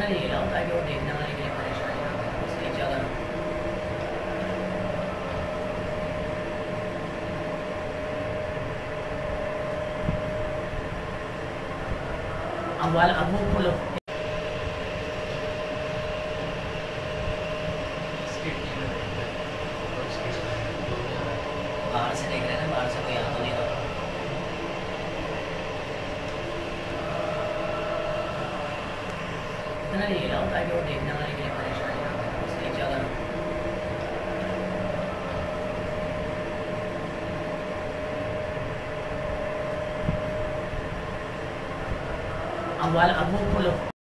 इतना नहीं हिलाओ ताकि वो देखने वाले के लिए परेशानी ना हो, बस नीचे करो। अब वो खोलो। बाहर से देख रहे हैं ना, बाहर से कोई आ तो नहीं रहा। इतना नहीं हिलाओ ताकि वो देखने वाले के लिए परेशानी ना हो, बस नीचे करो। अब वो खोलो।